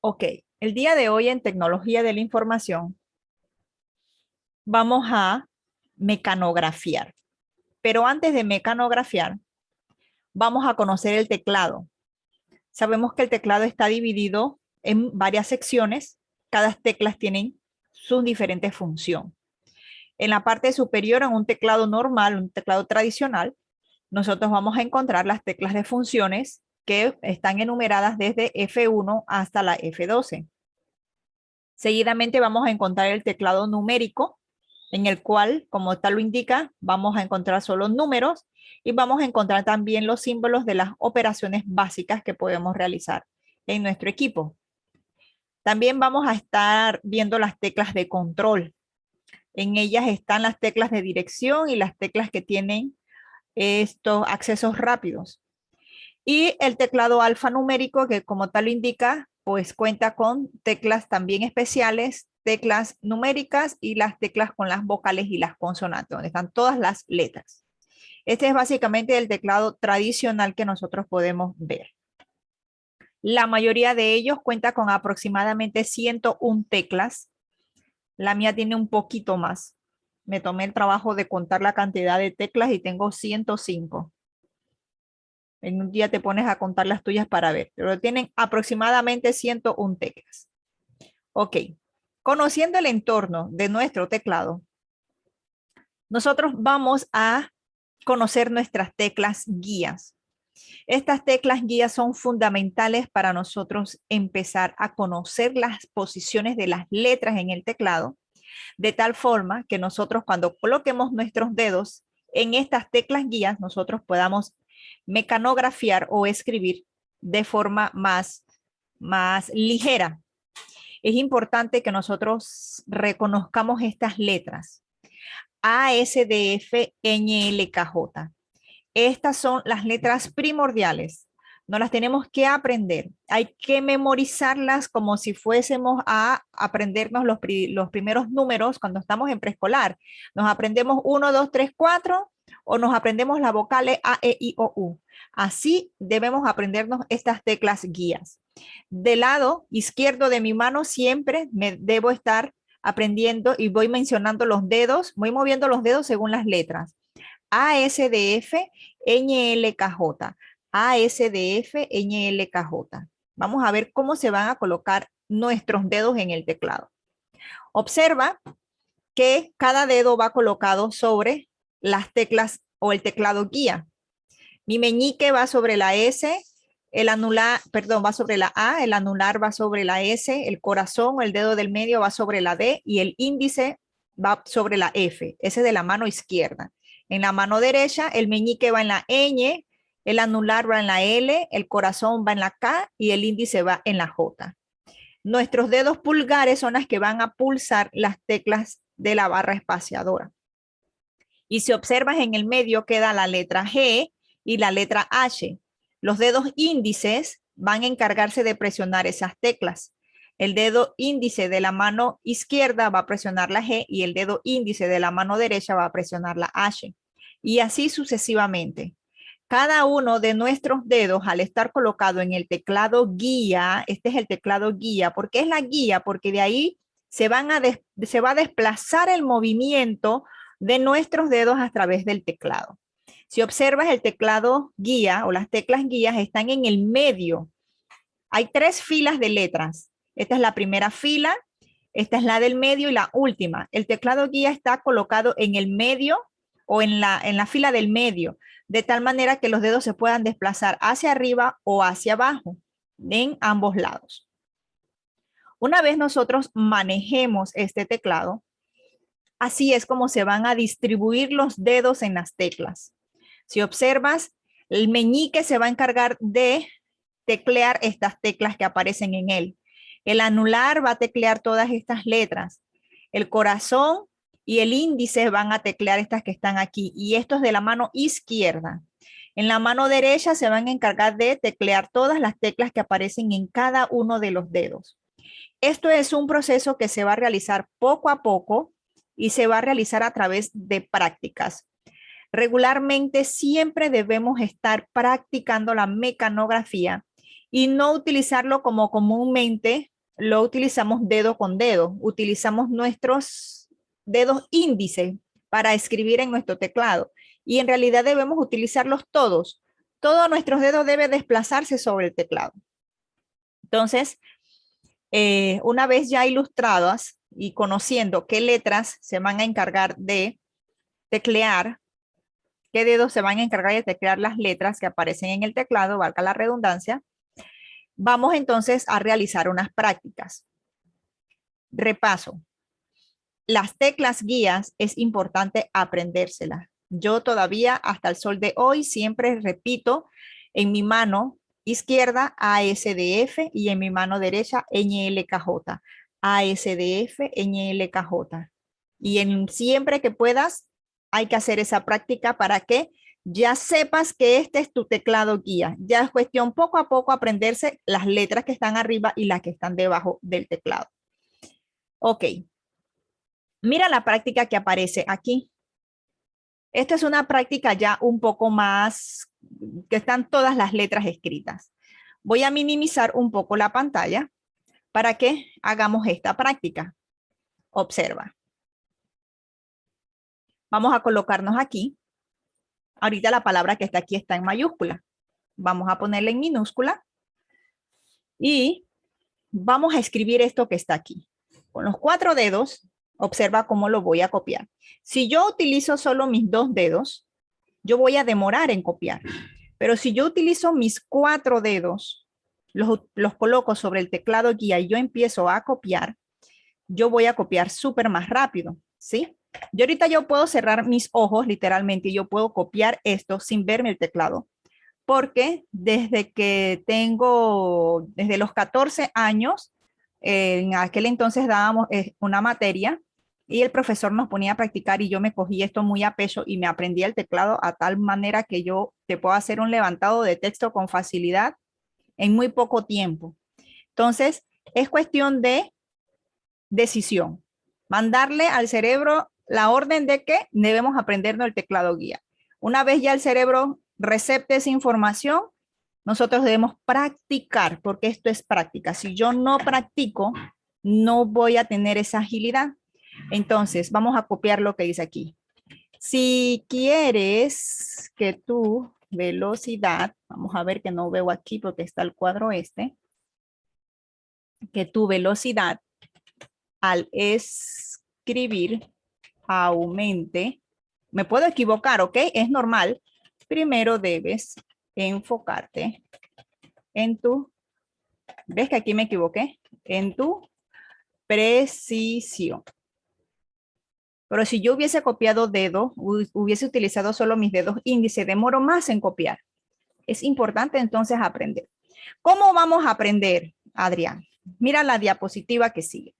Ok, el día de hoy en tecnología de la información vamos a mecanografiar, pero antes de mecanografiar vamos a conocer el teclado. Sabemos que el teclado está dividido en varias secciones, cada teclas tienen su diferente función. En la parte superior, en un teclado normal, un teclado tradicional, nosotros vamos a encontrar las teclas de funciones que están enumeradas desde F1 hasta la F12. Seguidamente vamos a encontrar el teclado numérico, en el cual, como tal lo indica, vamos a encontrar solo números y vamos a encontrar también los símbolos de las operaciones básicas que podemos realizar en nuestro equipo. También vamos a estar viendo las teclas de control. En ellas están las teclas de dirección y las teclas que tienen estos accesos rápidos. Y el teclado alfanumérico, que como tal lo indica, pues cuenta con teclas también especiales, teclas numéricas y las teclas con las vocales y las consonantes, donde están todas las letras. Este es básicamente el teclado tradicional que nosotros podemos ver. La mayoría de ellos cuenta con aproximadamente 101 teclas. La mía tiene un poquito más. Me tomé el trabajo de contar la cantidad de teclas y tengo 105. En un día te pones a contar las tuyas para ver, pero tienen aproximadamente 101 teclas. Ok, conociendo el entorno de nuestro teclado, nosotros vamos a conocer nuestras teclas guías. Estas teclas guías son fundamentales para nosotros empezar a conocer las posiciones de las letras en el teclado, de tal forma que nosotros cuando coloquemos nuestros dedos en estas teclas guías, nosotros podamos mecanografiar o escribir de forma más ligera. Es importante que nosotros reconozcamos estas letras. A, S, D, F, Ñ, L, K, J. Estas son las letras primordiales. No las tenemos que aprender. Hay que memorizarlas como si fuésemos a aprendernos los primeros números cuando estamos en preescolar. Nos aprendemos 1, 2, 3, 4 o nos aprendemos las vocales A, E, I, O, U. Así debemos aprendernos estas teclas guías. Del lado izquierdo de mi mano siempre me debo estar aprendiendo y voy mencionando los dedos, voy moviendo los dedos según las letras. A, S, D, F, Ñ, L, K, J. A, S, D, F, Ñ, L, K, J. Vamos a ver cómo se van a colocar nuestros dedos en el teclado. Observa que cada dedo va colocado sobre las teclas o el teclado guía. Mi meñique va sobre la S, el anular, perdón, va sobre la A, el anular va sobre la S, el corazón o el dedo del medio va sobre la D y el índice va sobre la F, ese de la mano izquierda. En la mano derecha, el meñique va en la Ñ, el anular va en la L, el corazón va en la K y el índice va en la J. Nuestros dedos pulgares son las que van a pulsar las teclas de la barra espaciadora. Y si observas en el medio queda la letra G y la letra H. Los dedos índices van a encargarse de presionar esas teclas. El dedo índice de la mano izquierda va a presionar la G y el dedo índice de la mano derecha va a presionar la H. Y así sucesivamente. Cada uno de nuestros dedos, al estar colocado en el teclado guía, este es el teclado guía. ¿Por qué es la guía? Porque de ahí se va a desplazar el movimiento de nuestros dedos a través del teclado. Si observas el teclado guía o las teclas guías están en el medio. Hay 3 filas de letras. Esta es la primera fila, esta es la del medio y la última. El teclado guía está colocado en el medio o en la fila del medio, de tal manera que los dedos se puedan desplazar hacia arriba o hacia abajo, en ambos lados. Una vez nosotros manejemos este teclado, así es como se van a distribuir los dedos en las teclas. Si observas, el meñique se va a encargar de teclear estas teclas que aparecen en él. El anular va a teclear todas estas letras. El corazón y el índice van a teclear estas que están aquí. Y esto es de la mano izquierda. En la mano derecha se van a encargar de teclear todas las teclas que aparecen en cada uno de los dedos. Esto es un proceso que se va a realizar poco a poco y se va a realizar a través de prácticas. Regularmente siempre debemos estar practicando la mecanografía y no utilizarlo como comúnmente lo utilizamos dedo con dedo. Utilizamos nuestros dedos índices para escribir en nuestro teclado. Y en realidad debemos utilizarlos todos. Todos nuestros dedos deben desplazarse sobre el teclado. Entonces, una vez ya ilustradas y conociendo qué letras se van a encargar de teclear, qué dedos se van a encargar de teclear las letras que aparecen en el teclado, valga la redundancia, vamos entonces a realizar unas prácticas. Repaso. Las teclas guías es importante aprendérselas. Yo todavía hasta el sol de hoy siempre repito en mi mano izquierda ASDF y en mi mano derecha NLKJ. ASDF, NLKJ. Y siempre que puedas hay que hacer esa práctica para que ya sepas que este es tu teclado guía. Ya es cuestión poco a poco aprenderse las letras que están arriba y las que están debajo del teclado. Ok. Mira la práctica que aparece aquí. Esta es una práctica ya un poco más, que están todas las letras escritas. Voy a minimizar un poco la pantalla para que hagamos esta práctica. Observa. Vamos a colocarnos aquí. Ahorita la palabra que está aquí está en mayúscula. Vamos a ponerla en minúscula y vamos a escribir esto que está aquí. Con los 4 dedos, observa cómo lo voy a copiar. Si yo utilizo solo mis 2 dedos, yo voy a demorar en copiar. Pero si yo utilizo mis 4 dedos, los coloco sobre el teclado guía y yo empiezo a copiar, yo voy a copiar súper más rápido, ¿sí? Yo ahorita yo puedo cerrar mis ojos literalmente y yo puedo copiar esto sin verme el teclado. Porque desde los 14 años, en aquel entonces dábamos una materia y el profesor nos ponía a practicar y yo me cogí esto muy a pecho y me aprendí el teclado a tal manera que yo te puedo hacer un levantado de texto con facilidad en muy poco tiempo. Entonces, es cuestión de decisión. Mandarle al cerebro la orden de que debemos aprendernos el teclado guía. Una vez ya el cerebro recepte esa información, nosotros debemos practicar, porque esto es práctica. Si yo no practico, no voy a tener esa agilidad. Entonces, vamos a copiar lo que dice aquí. Si quieres que tu velocidad, vamos a ver que no veo aquí porque está el cuadro este, que tu velocidad al escribir aumente, me puedo equivocar, ¿ok? Es normal. Primero debes enfocarte en ¿ves que aquí me equivoqué? En tu precisión. Pero si yo hubiese copiado dedo, hubiese utilizado solo mis dedos índice, demoro más en copiar. Es importante entonces aprender. ¿Cómo vamos a aprender, Adrián? Mira la diapositiva que sigue.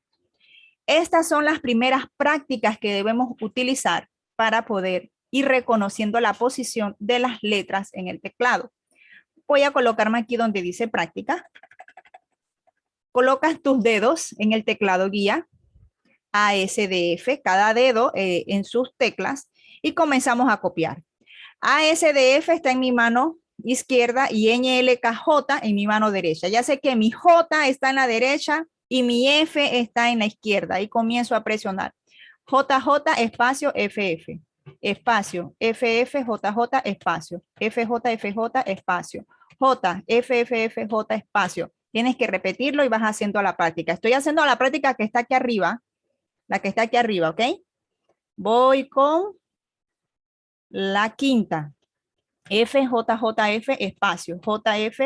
Estas son las primeras prácticas que debemos utilizar para poder ir reconociendo la posición de las letras en el teclado. Voy a colocarme aquí donde dice práctica. Colocas tus dedos en el teclado guía ASDF, cada dedo en sus teclas y comenzamos a copiar. ASDF está en mi mano izquierda y NLKJ en mi mano derecha. Ya sé que mi J está en la derecha y mi F está en la izquierda y comienzo a presionar. JJ espacio FF, espacio FF JJ espacio, FJ FJ espacio, J FF J espacio. Tienes que repetirlo y vas haciendo la práctica. Estoy haciendo la práctica que está aquí arriba, la que está aquí arriba, ¿ok? Voy con la quinta. FJJF espacio, JF,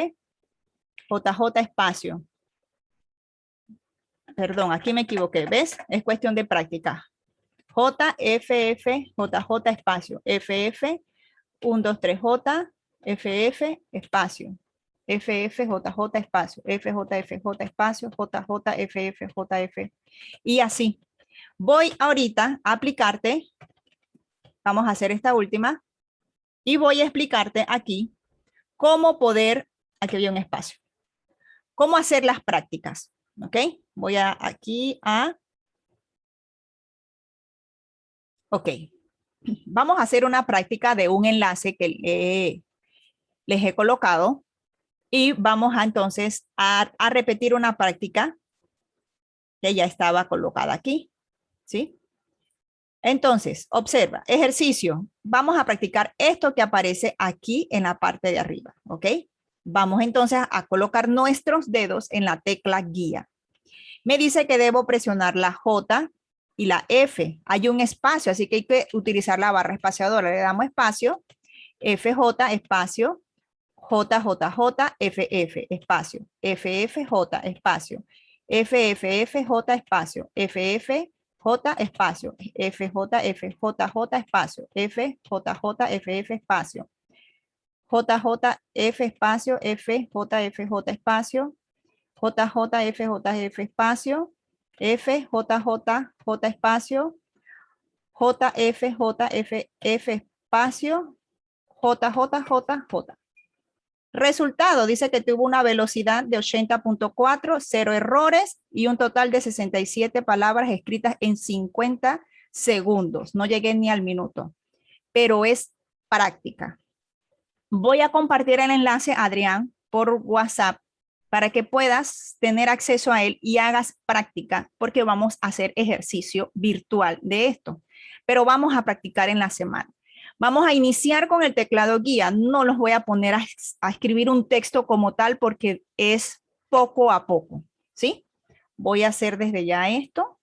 JJ espacio. Perdón, aquí me equivoqué, ¿ves? Es cuestión de práctica. JFF, JJ espacio, FF, 1, 2, 3, J, FF, espacio. FF, JJ espacio, FJFJ espacio, JJFF, JF. Y así. Voy ahorita a aplicarte, vamos a hacer esta última, y voy a explicarte aquí cómo poder, aquí había un espacio, cómo hacer las prácticas, ¿ok? Voy aquí a, ok, vamos a hacer una práctica de un enlace que les he colocado y vamos a entonces a repetir una práctica que ya estaba colocada aquí, ¿sí? Entonces, observa, ejercicio. Vamos a practicar esto que aparece aquí en la parte de arriba, ¿ok? Vamos entonces a colocar nuestros dedos en la tecla guía. Me dice que debo presionar la J y la F. Hay un espacio, así que hay que utilizar la barra espaciadora. Le damos espacio, FJ, espacio, JJJ, FF, espacio, FFJ, espacio, FFFJ, espacio, FFJ, espacio, FJFJJ, espacio, FJJFF, espacio, JJF, espacio, FJFJ, espacio, JJFJF, espacio, FJJJ, espacio, JFJFF, espacio, JJJJ. Resultado, dice que tuvo una velocidad de 80.4, 0 errores y un total de 67 palabras escritas en 50 segundos. No llegué ni al minuto, pero es práctica. Voy a compartir el enlace, Adrián, por WhatsApp para que puedas tener acceso a él y hagas práctica, porque vamos a hacer ejercicio virtual de esto, pero vamos a practicar en la semana. Vamos a iniciar con el teclado guía. No los voy a poner a escribir un texto como tal porque es poco a poco, ¿sí? Voy a hacer desde ya esto.